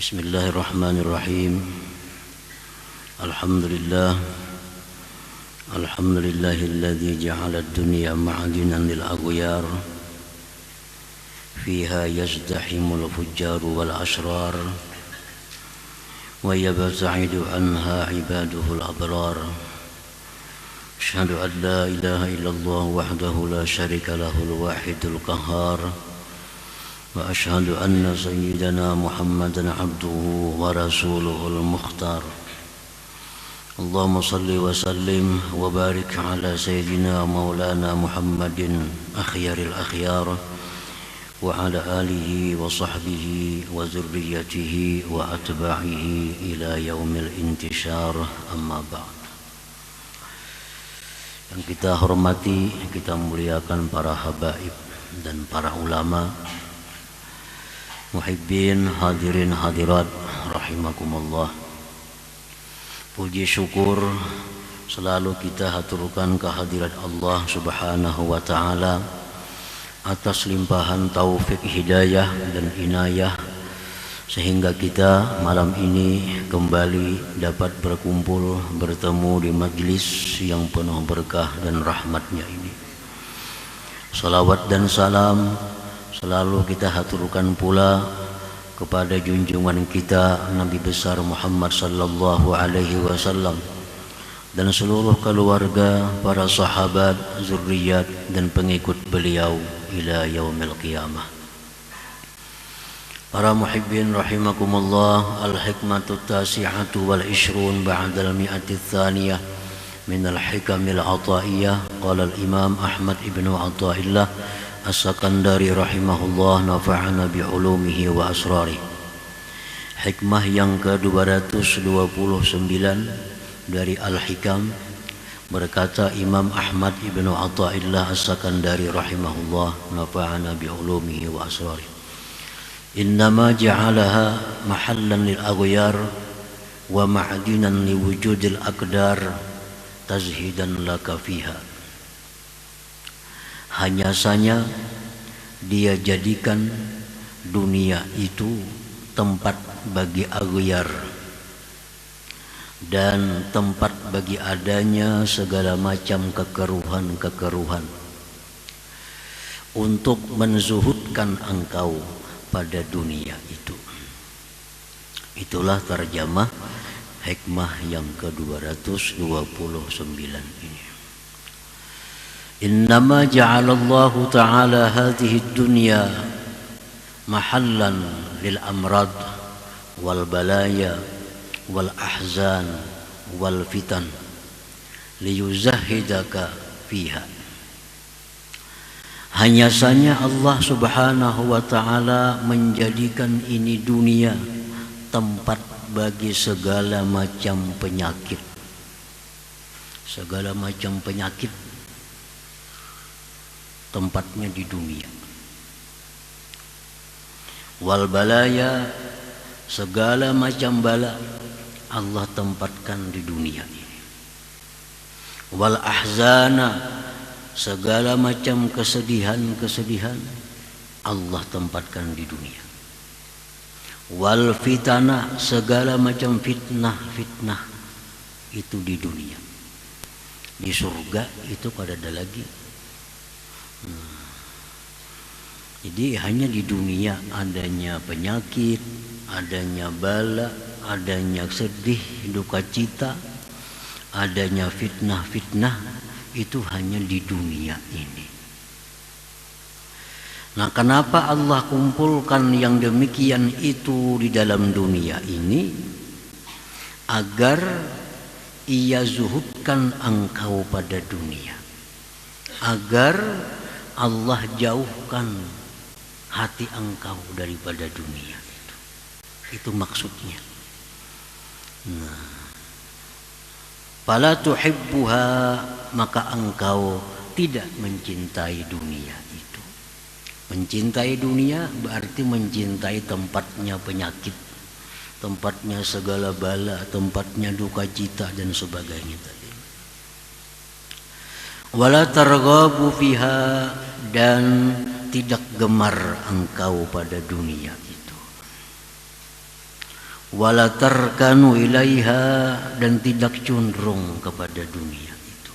Bismillahirrahmanirrahim. Alhamdulillahilladzi ja'ala ad-dunya ma'adinan lil aghyar fiha yazdahimul fujjaru wal ashrar wa yabta'idu anha ibaduhul abrar. Asyhadu an la ilaha illallah wahdahu la syarika lahul wahidul qahhar. Wa asyhadu anna sayyidana Muhammadan abduhu wa rasuluhul mukhtar. Allahumma salli wa sallim wa barik ala sayyidina maulana Muhammadin akhyaril akhyar wa ala alihi wa sahbihi wa zurriyyatihi wa atba'ihi ila yaumil intishar, amma ba'd. Yang kita hormati, kita muliakan para habaib dan para ulama, muhibbin, hadirin hadirat rahimakumullah. Puji syukur selalu kita haturkan kehadirat Allah Subhanahu wa taala atas limpahan taufik hidayah dan inayah sehingga kita malam ini kembali dapat berkumpul bertemu di majlis yang penuh berkah dan rahmatnya ini. Salawat dan salam selalu kita haturkan pula kepada junjungan kita Nabi besar Muhammad sallallahu alaihi wasallam dan seluruh keluarga, para sahabat, zurriyat dan pengikut beliau ila yaumil qiyamah. Para muhibbin rahimakumullah, al-hikmatu tasi'atu wal ishrun ba'dal mi'ati tsaniyah min al-hikamil ataiyah. Qala al-imam Ahmad ibnu Athaillah As-Sakandari rahimahullah, nafa'ana bi'ulumihi wa asrari. Hikmah yang ke-229 dari Al-Hikam, berkata Imam Ahmad ibnu Athaillah As-Sakandari rahimahullah, nafa'ana bi'ulumihi wa asrari. Innama ja'alaha mahallan lil aghyar wa ma'dinan li wujudil aqdar tazhidan laka fiha. Hanya saja dia jadikan dunia itu tempat bagi aghyar dan tempat bagi adanya segala macam kekeruhan-kekeruhan untuk menzuhudkan engkau pada dunia itu. Itulah terjemah hikmah yang ke-229 ini. Innama ja'alallahu ta'ala hadhihi dunya mahallan lil amrad wal balaya wal ahzan wal fitan liyuzahhidaka fiha. Hanya saja Allah Subhanahu wa ta'ala menjadikan ini dunia tempat bagi segala macam penyakit. Segala macam penyakit tempatnya di dunia. Wal balaya, segala macam bala Allah tempatkan di dunia ini. Wal ahzana, segala macam kesedihan-kesedihan Allah tempatkan di dunia. Wal fitana, segala macam fitnah-fitnah itu di dunia. Di surga itu pada ada lagi. Jadi hanya di dunia adanya penyakit, adanya bala, adanya sedih, duka cita, adanya fitnah-fitnah, itu hanya di dunia ini. Nah, kenapa Allah kumpulkan yang demikian itu di dalam dunia ini? Agar ia zuhudkan engkau pada dunia, agar Allah jauhkan hati engkau daripada dunia itu. Itu maksudnya. Nah, fala tuhibbuha, maka engkau tidak mencintai dunia itu. Mencintai dunia berarti mencintai tempatnya penyakit, tempatnya segala bala, tempatnya duka cita dan sebagainya tadi. Wala targhabu fiha, dan tidak gemar engkau pada dunia itu. wala tarkanu ilaiha, dan tidak condong kepada dunia itu,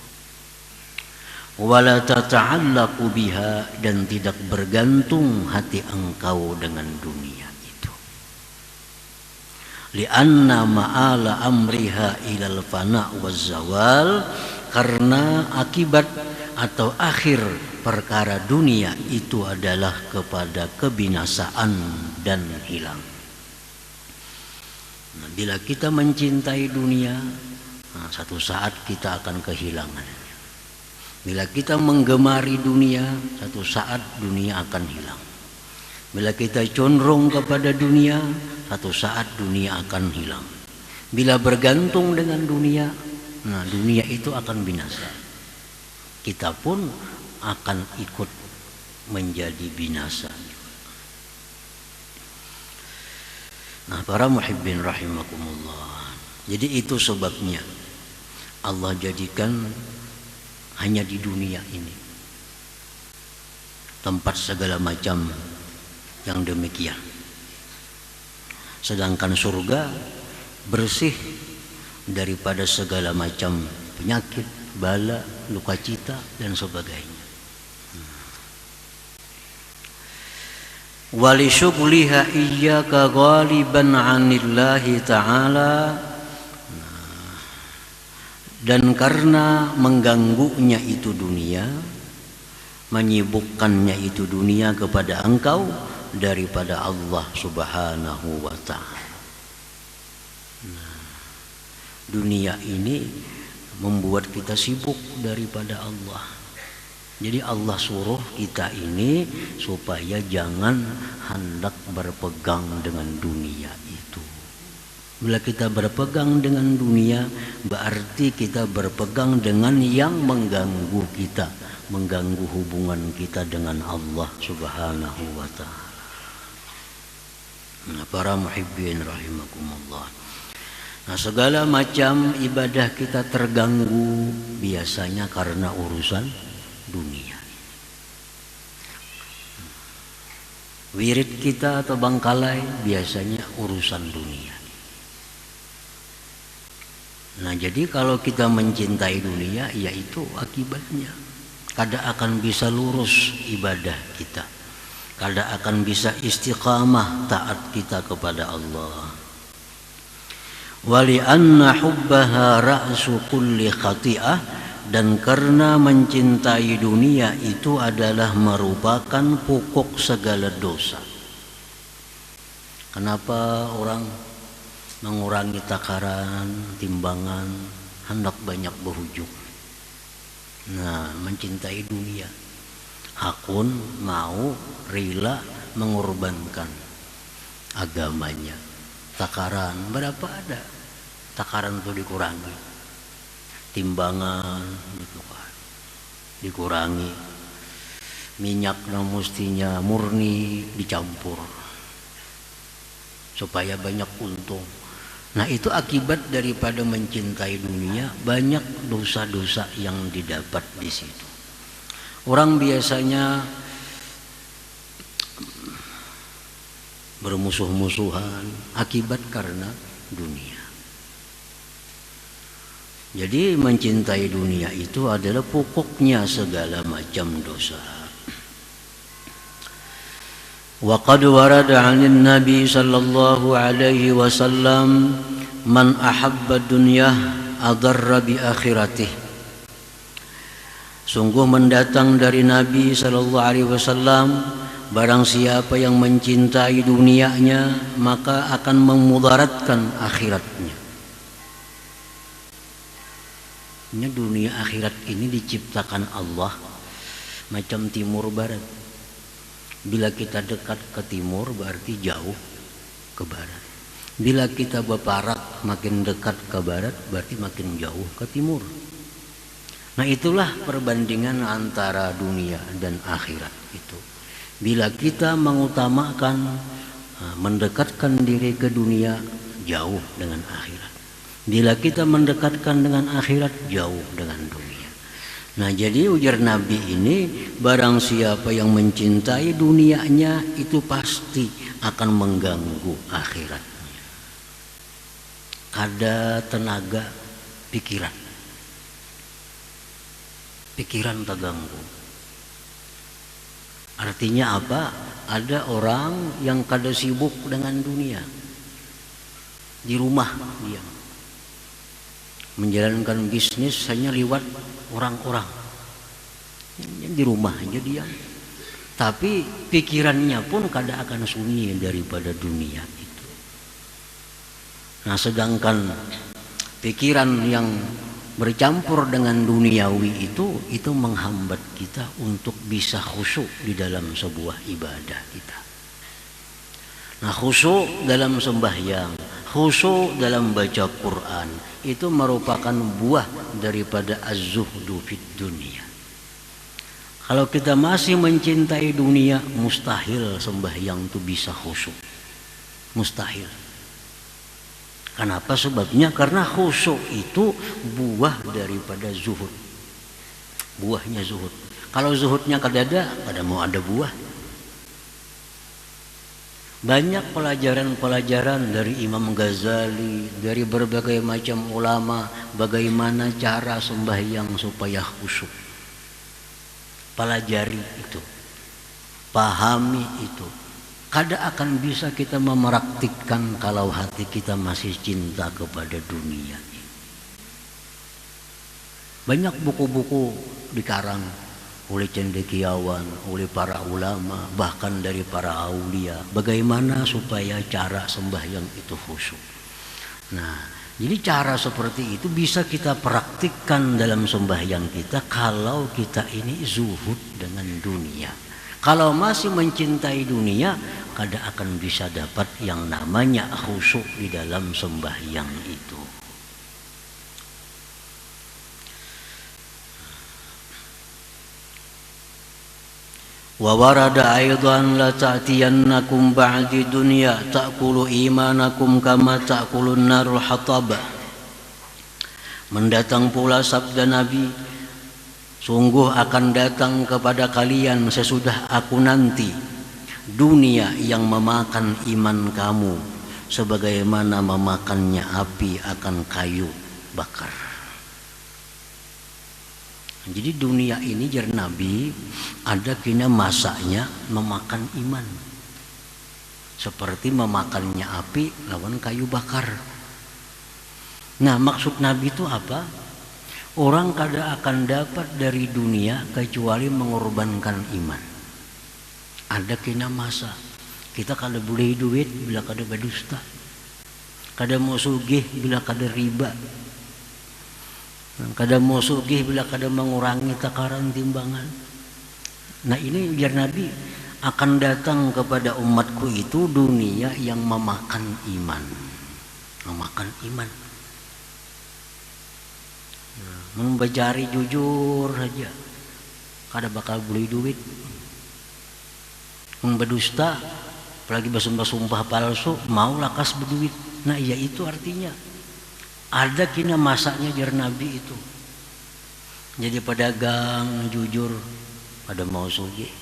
wala tata'allaqu biha, dan tidak bergantung hati engkau dengan dunia itu. Lianna ma'ala amriha ilal fana' waz zawal, karena akibat atau akhir perkara dunia itu adalah kepada kebinasaan dan hilang. Nah, bila kita mencintai dunia, satu saat kita akan kehilangan. Bila kita menggemari dunia, satu saat dunia akan hilang. Bila kita condong kepada dunia, satu saat dunia akan hilang. Bila bergantung dengan dunia, nah dunia itu akan binasa. Kita pun akan ikut menjadi binasa. Nah, para muhibbin rahimakumullah. Jadi itu sebabnya Allah jadikan hanya di dunia ini tempat segala macam yang demikian. Sedangkan surga bersih daripada segala macam penyakit, bala, luka cita, dan sebagainya. Walisyughliha iyyaka ghaliban 'anillahi ta'ala, dan karena mengganggunya itu dunia, menyibukkannya itu dunia kepada engkau daripada Allah subhanahu wa ta'ala. Dunia ini membuat kita sibuk daripada Allah. Jadi Allah suruh kita ini supaya jangan hendak berpegang dengan dunia itu. Bila kita berpegang dengan dunia, berarti kita berpegang dengan yang mengganggu kita, mengganggu hubungan kita dengan Allah subhanahu wa ta'ala. Nah, para muhibbin rahimakumullah. Nah, segala macam ibadah kita terganggu biasanya karena urusan dunia. Wirid kita atau bangkalai biasanya urusan dunia. Nah, jadi kalau kita mencintai dunia, yaitu akibatnya kada akan bisa lurus ibadah kita, kada akan bisa istiqamah taat kita kepada Allah. Wali anna hubbaha ra'su kulli khati'ah, dan karena mencintai dunia itu adalah merupakan pokok segala dosa. Kenapa orang mengurangi takaran, timbangan, hendak banyak berhujung? Nah, mencintai dunia, hakun mau rela mengorbankan agamanya. Takaran berapa ada? Takaran itu dikurangi, timbangan dikurangi, minyak mestinya murni dicampur supaya banyak untung. Nah, itu akibat daripada mencintai dunia, banyak dosa-dosa yang didapat di situ. Orang biasanya bermusuh-musuhan akibat karena dunia. Jadi mencintai dunia itu adalah pokoknya segala macam dosa. Wa qad warada 'anil Nabi sallallahu alaihi wasallam man ahabba dunyah adarra bi akhiratih. Sungguh mendatang dari Nabi sallallahu alaihi wasallam, barang siapa yang mencintai dunianya maka akan memudaratkan akhiratnya. Ini dunia akhirat ini diciptakan Allah macam timur barat. Bila kita dekat ke timur berarti jauh ke barat. Bila kita berparat makin dekat ke barat berarti makin jauh ke timur. Nah, itulah perbandingan antara dunia dan akhirat itu. Bila kita mengutamakan mendekatkan diri ke dunia, jauh dengan akhirat. Bila kita mendekatkan dengan akhirat, jauh dengan dunia. Nah, jadi ujar Nabi ini, barang siapa yang mencintai dunianya itu pasti akan mengganggu akhiratnya. kada tenaga pikiran. Pikiran terganggu. Artinya apa? Ada orang yang kada sibuk dengan dunia. Di rumah dia menjalankan bisnis hanya lewat orang-orang. Di rumah aja dia. Tapi pikirannya pun kada akan sunyi daripada dunia itu. Nah, sedangkan pikiran yang bercampur dengan duniawi itu menghambat kita untuk bisa khusyuk di dalam sebuah ibadah kita. Nah, khusyuk dalam sembahyang, khusyuk dalam baca Quran itu merupakan buah daripada az-zuhdu fid dunia. Kalau kita masih mencintai dunia, mustahil sembahyang itu bisa khusyuk. Mustahil. Kenapa? Sebabnya karena khusyuk itu buah daripada zuhud. Buahnya zuhud. Kalau zuhudnya kada mau ada buah. Banyak pelajaran-pelajaran dari Imam Ghazali, dari berbagai macam ulama, bagaimana cara sembahyang supaya khusyuk. Pelajari itu, pahami itu. Kada akan bisa kita mempraktikkan kalau hati kita masih cinta kepada dunia. Banyak buku-buku dikarang oleh cendekiawan, oleh para ulama, bahkan dari para aulia, bagaimana supaya cara sembahyang itu khusyuk. Nah, jadi cara seperti itu bisa kita praktikkan dalam sembahyang kita kalau kita ini zuhud dengan dunia. Kalau masih mencintai dunia, kada akan bisa dapat yang namanya khusyuk di dalam sembahyang itu. Wa warada aidan la ta'tiyannakum ba'di dunya ta'kulu imanakum kama ta'kulun narul hatab. Mendatang pula sabda Nabi, sungguh akan datang kepada kalian sesudah aku nanti dunia yang memakan iman kamu sebagaimana memakannya api akan kayu bakar. Jadi dunia ini jar Nabi ada kena masanya memakan iman seperti memakannya api lawan kayu bakar. Nah, maksud Nabi itu apa? Orang kada akan dapat dari dunia kecuali mengorbankan iman. Ada kena masa kita kada boleh duit bila kada berdusta, kada mau sugih bila kada riba, kada mau sugih bila kada mengurangi takaran timbangan. Nah, ini biar Nabi akan datang kepada umatku itu dunia yang memakan iman, memakan iman. Membajari jujur saja kada bakal beli duit. Berdusta apalagi bersumpah palsu mau lakas berduit. Nah, iya itu artinya ada kena masanya jar Nabi itu. Jadi pedagang jujur kada mau sugih,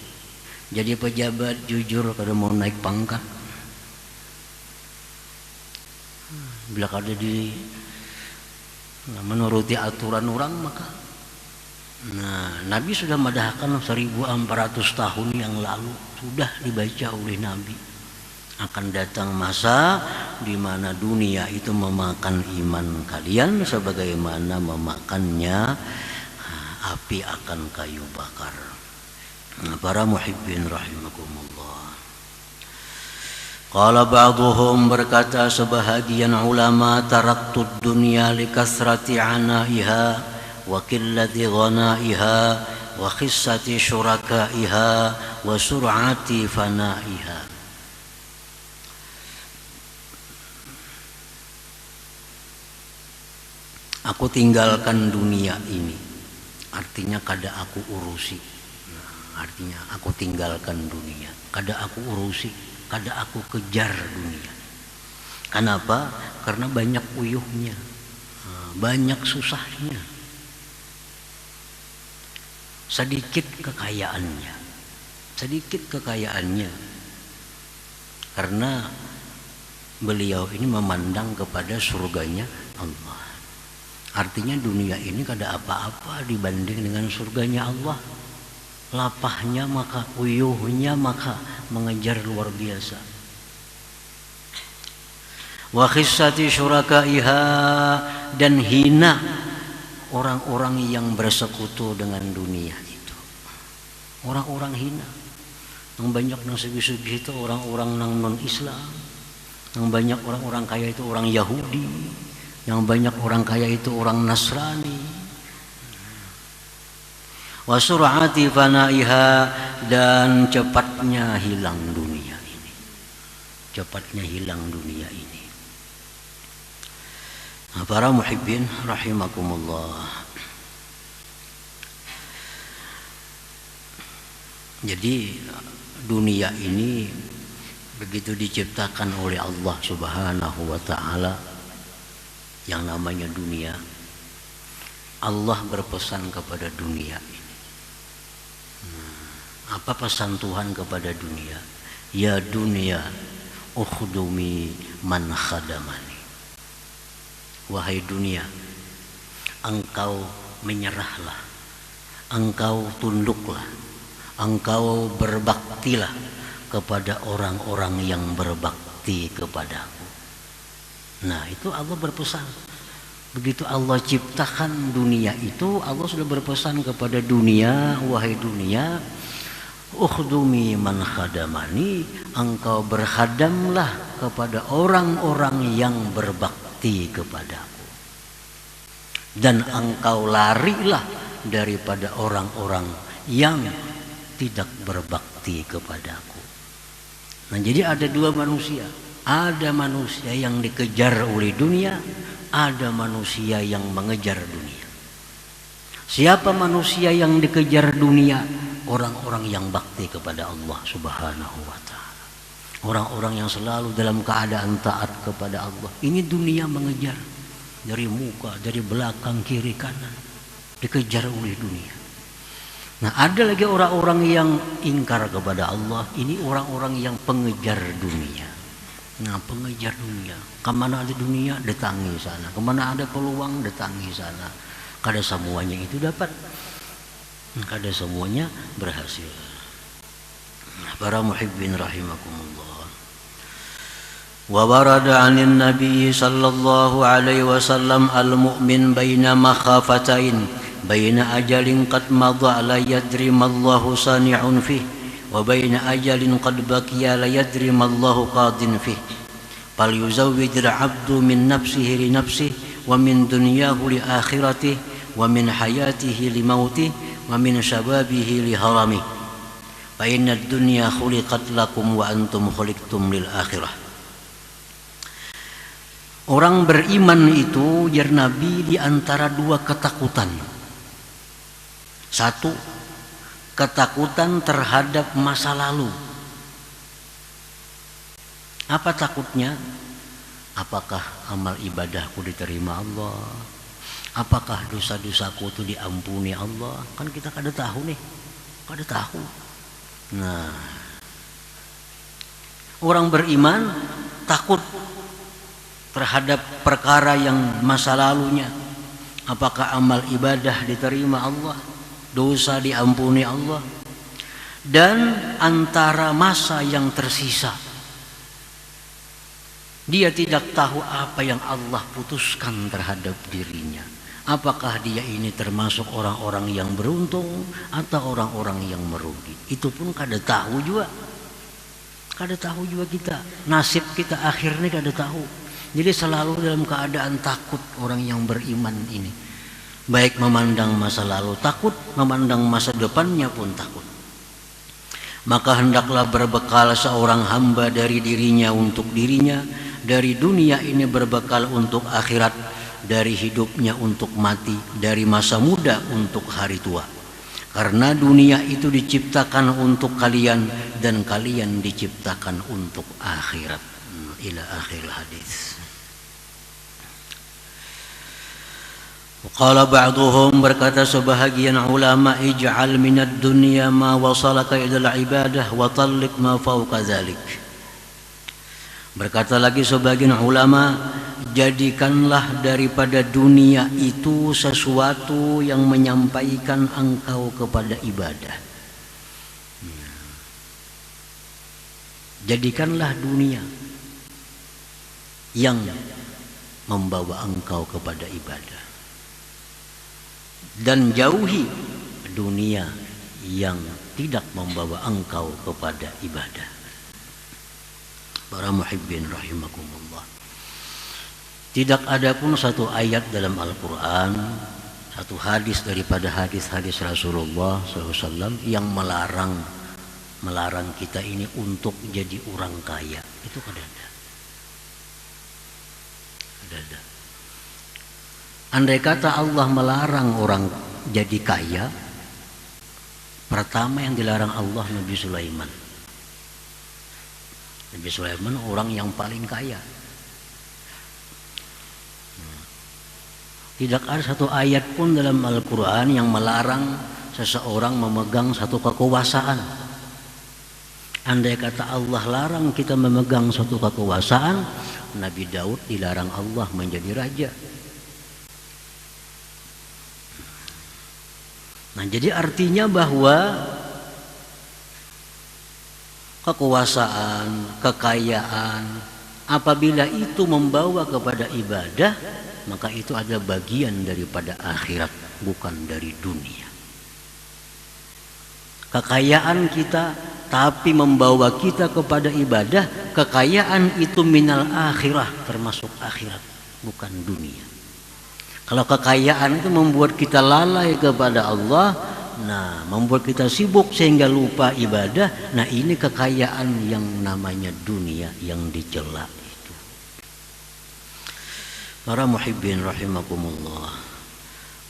jadi pejabat jujur kada mau naik pangkat. Bila kada di menuruti aturan orang maka Nabi sudah madahkan 1400 tahun yang lalu sudah dibaca oleh Nabi akan datang masa di mana dunia itu memakan iman kalian sebagaimana memakannya api akan kayu bakar. Para muhibbin rahimakumullah. Qala ba'dhum, berkata sebahagian ulama, taraktud dunya likasrati anaiha wa qillati ghanaiha wa khissati syurakaiha wa sur'ati fanaiha. Aku tinggalkan dunia ini, artinya kada aku urusi. Artinya aku tinggalkan dunia, kada aku urusi, kada aku kejar dunia. Kenapa? Karena banyak uyuhnya, banyak susahnya, sedikit kekayaannya. Karena beliau ini memandang kepada surganya Allah. Artinya dunia ini kada apa-apa dibanding dengan surganya Allah. Lapahnya maka, uyuhnya maka mengejar luar biasa. Wa khissati syurakaiha, dan hina orang-orang yang bersekutu dengan dunia itu. Orang-orang hina. Yang banyak nang segi-segi itu orang-orang nang non-Islam. Yang banyak orang-orang kaya itu orang Yahudi. Yang banyak orang kaya itu orang Nasrani. Wa sur'ati fanaiha, dan cepatnya hilang dunia ini. Cepatnya hilang dunia ini. Nah, para muhibbin rahimakumullah. Jadi dunia ini begitu diciptakan oleh Allah Subhanahu wa ta'ala, yang namanya dunia, Allah berpesan kepada dunia ini. Apa pesan Tuhan kepada dunia? Ya dunia, ukhdumi man khadamani. Wahai dunia, engkau menyerahlah, engkau tunduklah, engkau berbaktilah kepada orang-orang yang berbakti kepadaku. Nah, itu Allah berpesan. Begitu Allah ciptakan dunia itu, Allah sudah berpesan kepada dunia, wahai dunia, ukhdumi man khadamani, engkau berkhadamlah kepada orang-orang yang berbakti kepadaku, dan engkau larilah daripada orang-orang yang tidak berbakti kepadaku. Nah, jadi ada dua manusia. Ada manusia yang dikejar oleh dunia, ada manusia yang mengejar dunia. Siapa manusia yang dikejar dunia? Orang-orang yang bakti kepada Allah Subhanahu wa ta'ala. Orang-orang yang selalu dalam keadaan taat kepada Allah. Ini dunia mengejar dari muka, dari belakang, kiri, kanan. Dikejar oleh dunia. Nah, ada lagi orang-orang yang ingkar kepada Allah. Ini orang-orang yang pengejar dunia. Nah, pengejar dunia. Kemana ada dunia, datangi sana. Kemana ada peluang, datangi sana. Kada semuanya itu dapat. Kada semuanya berhasil. Para muhibbin rahimakumullah. Wa warada 'anil nabiy sallallahu alaihi wasallam al-mu'min baina makhafatain, baina ajalin qad madha la yadri ma Allahu sani'un fih, wa baina ajalin qad baqiya la yadri ma Allahu qadin fih. Fal yuzawwidul 'abdu min nafsihi li nafsihi, wa min dunyahu li akhiratihi, wa min hayatihi li mautihi, wa min shababihi li haramihi. Fa inna ad-dunya khuliqat lakum wa antum khuliqtum lil akhirah. Orang beriman itu, jar Nabi, di antara dua ketakutan. Satu, ketakutan terhadap masa lalu. Apa takutnya? Apakah amal ibadahku diterima Allah? Apakah dosa-dosaku itu diampuni Allah? Kan kita kada tahu nih. Kada tahu. Nah, orang beriman takut terhadap perkara yang masa lalunya. Apakah amal ibadah diterima Allah, dosa diampuni Allah, dan antara masa yang tersisa. Dia tidak tahu apa yang Allah putuskan terhadap dirinya. Apakah dia ini termasuk orang-orang yang beruntung atau orang-orang yang merugi? Itu pun kada tahu juga. Kada tahu juga kita. Nasib kita akhirnya kada tahu. Jadi selalu dalam keadaan takut orang yang beriman ini. Baik memandang masa lalu takut, memandang masa depannya pun takut. Maka hendaklah berbekal seorang hamba dari dirinya untuk dirinya, dari dunia ini berbekal untuk akhirat, dari hidupnya untuk mati, dari masa muda untuk hari tua. Karena dunia itu diciptakan untuk kalian dan kalian diciptakan untuk akhirat. Ila akhir hadis. Qala ba'duhum, berkata sebahagian ulama, ij'al minad dunya ma wasalaka ila al-ibadah wa talliq ma fawqa dhalik. Berkata lagi sebagian ulama, jadikanlah daripada dunia itu sesuatu yang menyampaikan engkau kepada ibadah. Jadikanlah dunia yang membawa engkau kepada ibadah, dan jauhi dunia yang tidak membawa engkau kepada ibadah. Para muhibbin rahimakumullah, tidak ada pun satu ayat dalam Al-Quran, satu hadis daripada hadis-hadis Rasulullah SAW yang melarang kita ini untuk jadi orang kaya. Itu kada ada. Ada. Andai kata Allah melarang orang jadi kaya, pertama yang dilarang Allah Nabi Sulaiman. Nabi Sulaiman orang yang paling kaya. Tidak ada satu ayat pun dalam Al-Quran yang melarang seseorang memegang satu kekuasaan. Andai kata Allah larang kita memegang satu kekuasaan, Nabi Daud dilarang Allah menjadi raja. Nah, jadi artinya bahwa kekuasaan, kekayaan, apabila itu membawa kepada ibadah, maka itu ada bagian daripada akhirat, bukan dari dunia. Kekayaan kita tapi membawa kita kepada ibadah, kekayaan itu minal akhirah, termasuk akhirat, bukan dunia. Kalau kekayaan itu membuat kita lalai kepada Allah, nah membuat kita sibuk sehingga lupa ibadah, nah ini kekayaan yang namanya dunia yang dicela itu. Para muhibbin rahimakumullah,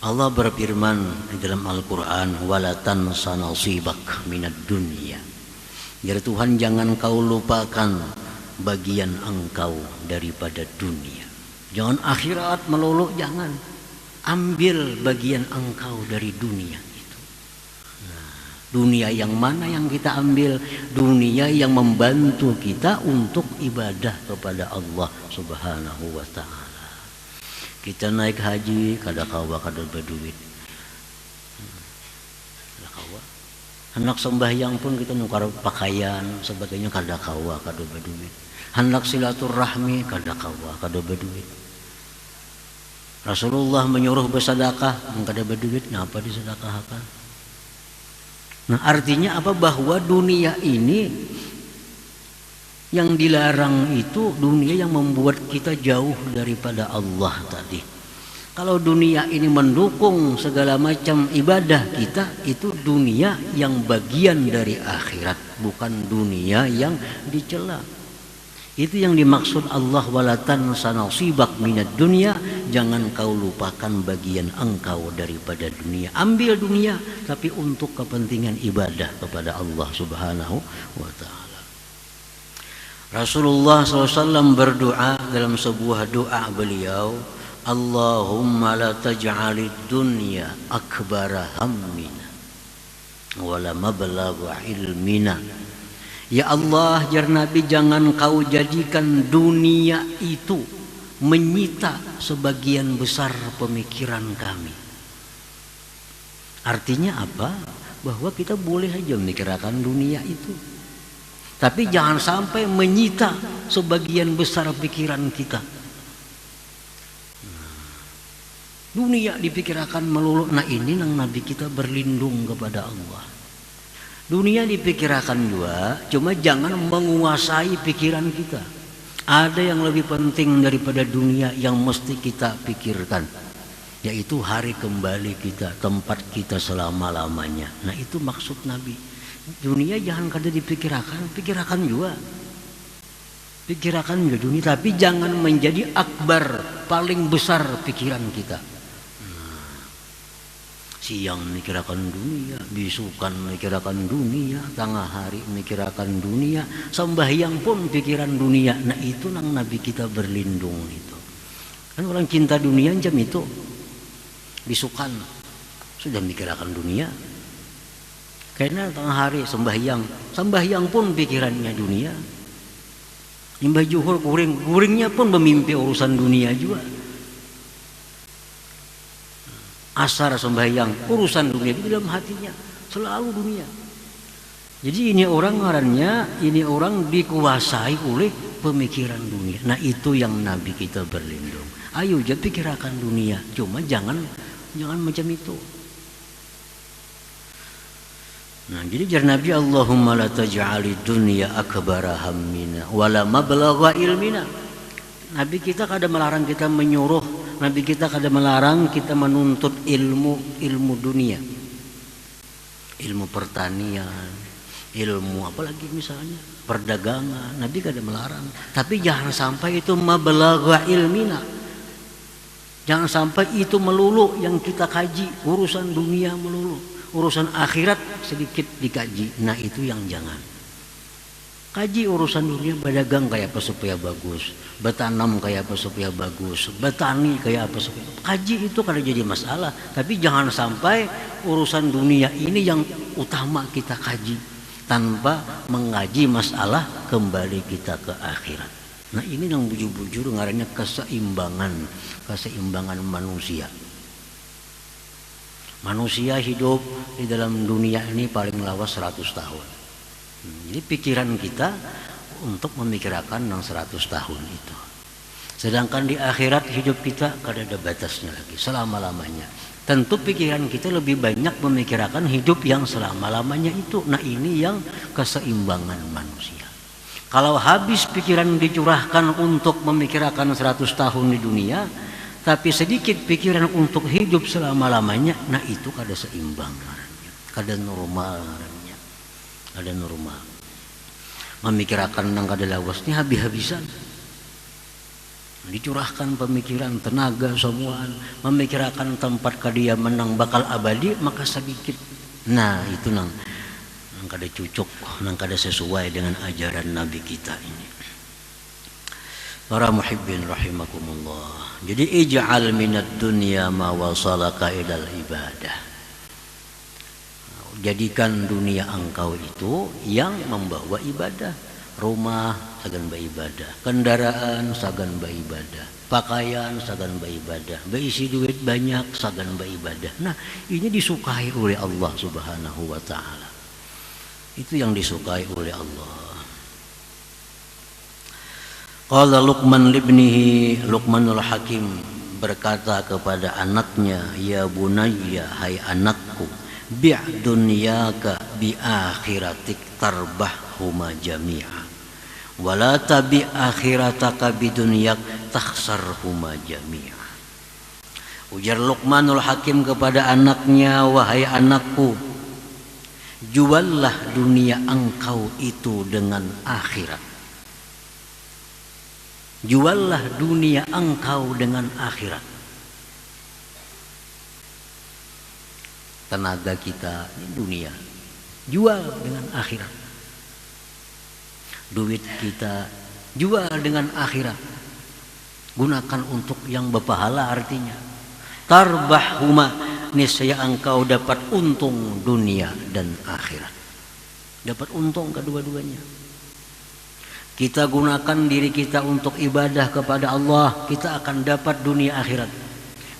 Allah berfirman di dalam Al-Quran, wala tansa nasibak minad dunya. Jadi Tuhan, jangan kau lupakan bagian engkau daripada dunia. Jangan akhirat melulu, jangan. Ambil bagian engkau dari dunia itu. Nah, dunia yang mana yang kita ambil? Dunia yang membantu kita untuk ibadah kepada Allah Subhanahu wa ta'ala. Kita naik haji, kada kawa kada berduit. Kada kawa. Hendak sembahyang pun kita nukar pakaian sebagainya, kada kawa kada berduit. Hendak silaturahmi kada kawa kada berduit. Rasulullah menyuruh bersedekah, kada berduit, ngapa disedekahkan? Nah, artinya apa? Bahwa dunia ini yang dilarang itu dunia yang membuat kita jauh daripada Allah tadi. Kalau dunia ini mendukung segala macam ibadah kita, itu dunia yang bagian dari akhirat, bukan dunia yang dicela. Itu yang dimaksud Allah, wala tansa nasibak minad dunya, jangan kau lupakan bagian engkau daripada dunia. Ambil dunia tapi untuk kepentingan ibadah kepada Allah Subhanahu wa ta'ala. Rasulullah SAW berdoa dalam sebuah doa beliau, Allahumma la taj'alid dunya akbara hammina wala mablagha ilmina. Ya Allah, jar Nabi, jangan kau jadikan dunia itu menyita sebagian besar pemikiran kami. Artinya apa? Bahwa kita boleh saja memikirkan dunia itu, tapi jangan sampai menyita sebagian besar pikiran kita. Dunia dipikirkan melulu. Nah, ini nang Nabi kita berlindung kepada Allah. Dunia dipikirkan juga, cuma jangan menguasai pikiran kita. Ada yang lebih penting daripada dunia yang mesti kita pikirkan, yaitu hari kembali kita, tempat kita selama-lamanya. Nah, itu maksud Nabi. Dunia jangan kada dipikirkan, pikirkan juga. Pikirkan juga dunia, tapi jangan menjadi akbar, paling besar pikiran kita. Siang mikirkan dunia, bisukan mikirkan dunia, tengah hari mikirkan dunia, sembahyang pun pikiran dunia. Nah, itu nang Nabi kita berlindung itu. Kan orang cinta dunia jam itu. Bisukan sudah mikirkan dunia. Karena tengah hari sembahyang pun pikirannya dunia. Nyembah juhur guringnya pun memimpi urusan dunia juga. Asar sembahyang urusan dunia di dalam hatinya, selalu dunia. Jadi ini orang ngarannya, ini orang dikuasai oleh pemikiran dunia. Nah itu yang Nabi kita berlindung. Ayo jangan pikirkan dunia, cuma jangan macam itu. Nah jadi jar Nabi, Allahumma la taj'alid dunya akbara hammina wala mablagha ilmina. Nabi kita kada melarang kita menyuruh, Nabi kita kada melarang kita menuntut ilmu dunia, ilmu pertanian, ilmu apalagi misalnya perdagangan. Nabi kada melarang, tapi jangan sampai itu mablagha ilmina, jangan sampai itu melulu yang kita kaji urusan dunia melulu, urusan akhirat sedikit dikaji. Nah itu yang jangan. Kaji urusan dunia, berdagang kayak apa supaya bagus, bertanam kayak apa supaya bagus, bertani kayak apa supaya kaji. Itu kada jadi masalah, tapi jangan sampai urusan dunia ini yang utama kita kaji tanpa mengaji masalah kembali kita ke akhirat. Nah ini yang bujur-bujur ngarannya keseimbangan manusia. Manusia hidup di dalam dunia ini paling lawas 100 tahun. Jadi pikiran kita untuk memikirkan yang 100 tahun itu. Sedangkan di akhirat hidup kita kada ada batasnya lagi, selama-lamanya. Tentu pikiran kita lebih banyak memikirkan hidup yang selama-lamanya itu. Nah ini yang keseimbangan manusia. Kalau habis pikiran dicurahkan untuk memikirkan 100 tahun di dunia, tapi sedikit pikiran untuk hidup selama-lamanya, nah itu kada seimbang, kada normal, kada normal. Memikirkan nang kada lawasnya habis-habisan. Dicurahkan pemikiran, tenaga semua memikirkan tempat kediaman nang bakal abadi, maka sedikit. Nah itu nang kada cucuk, nang kada sesuai dengan ajaran Nabi kita ini. Para muhibbin rahimakumullah. Jadi ij'al minad dunya ma wasalaka ilal ibadah. Jadikan dunia engkau itu yang membawa ibadah. Rumah sagan beribadah, kendaraan sagan beribadah, pakaian sagan beribadah, berisi duit banyak sagan beribadah. Nah ini disukai oleh Allah Subhanahu wa ta'ala. Itu yang disukai oleh Allah. Qala Luqman libnihi, Luqmanul Hakim berkata kepada anaknya, ya bunayya, hai anakku, bi' dunyaka bi akhiratik tarbahhuma jami'a wala tabi akhirataka bi dunyak takhsarhuma jami'a. Ujar Luqmanul Hakim kepada anaknya, wahai anakku, juallah dunia engkau itu dengan akhirat. Juallah dunia engkau dengan akhirat. Tenaga kita ini dunia, jual dengan akhirat. Duit kita jual dengan akhirat. Gunakan untuk yang berpahala, artinya tarbahhuma, niscaya engkau dapat untung dunia dan akhirat. Dapat untung kedua-duanya. Kita gunakan diri kita untuk ibadah kepada Allah, kita akan dapat dunia akhirat.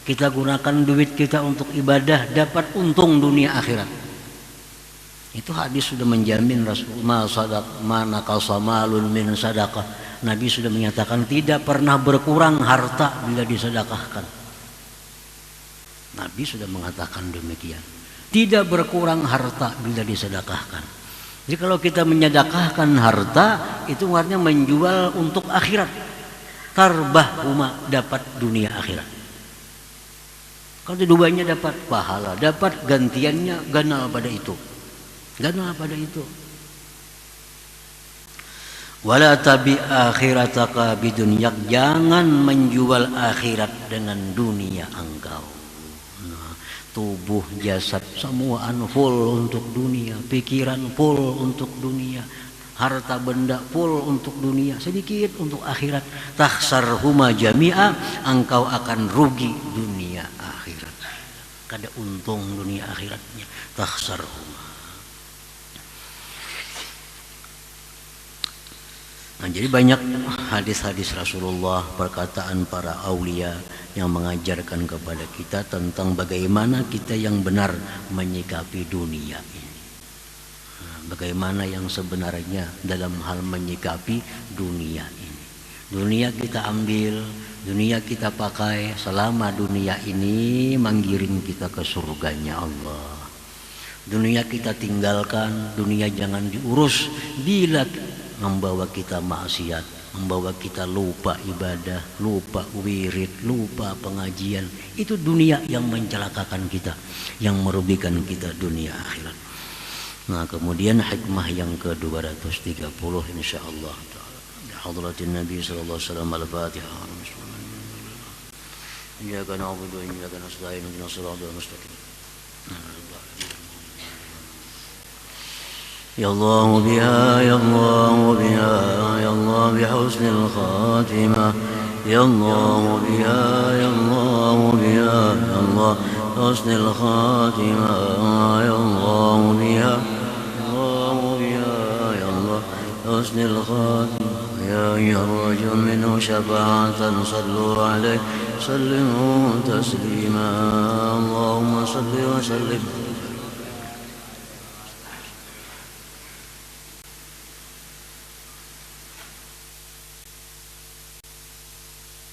Kita gunakan duit kita untuk ibadah, dapat untung dunia akhirat. Itu hadis sudah menjamin, Rasulullah mana kasamalun min sadaqah. Nabi sudah menyatakan tidak pernah berkurang harta bila disedekahkan. Nabi sudah mengatakan demikian. Tidak berkurang harta bila disedekahkan. Jadi kalau kita menyedekahkan harta, itu artinya menjual untuk akhirat. Tarbahhuma, dapat dunia akhirat. Kalau keduanya dapat pahala, dapat gantiannya, ganal pada itu. Ganal pada itu. Wala tabi akhirataka bidunyak, jangan menjual akhirat dengan dunia engkau. Nah, tubuh, jasad, semua full untuk dunia, pikiran full untuk dunia, harta benda full untuk dunia, sedikit untuk akhirat. Takhsarhuma jami'a, engkau akan rugi dunia akhirat. Kada untung dunia akhiratnya. Takhsarhuma. Nah, jadi banyak hadis-hadis Rasulullah, perkataan para aulia yang mengajarkan kepada kita tentang bagaimana kita yang benar menyikapi dunia ini. Nah, bagaimana yang sebenarnya dalam hal menyikapi dunia ini. Dunia kita ambil, dunia kita pakai selama dunia ini menggiring kita ke surganya Allah. Dunia kita tinggalkan, dunia jangan diurus bila membawa kita maksiat, membawa kita lupa ibadah, lupa wirid, lupa pengajian. Itu dunia yang mencelakakan kita, yang merugikan kita dunia akhirat. Nah, kemudian hikmah yang ke-230 insyaallah taala. Hadratin Nabi sallallahu alaihi wasallam al-Fatihah. Iyyaka na'budu wa iyyaka nasta'in ihdinas siratal mustaqim. يا الله بها يا الله بها يا الله بحسن الخاتمة يا الله بها يا الله بها يا الله بحسن الخاتمة يا الله بها يا الله بها يا الله بحسن الخاتمة يا أيها الرجل منه شفاعة صلوا عليه سلموا تسليما اللهم صل وسلم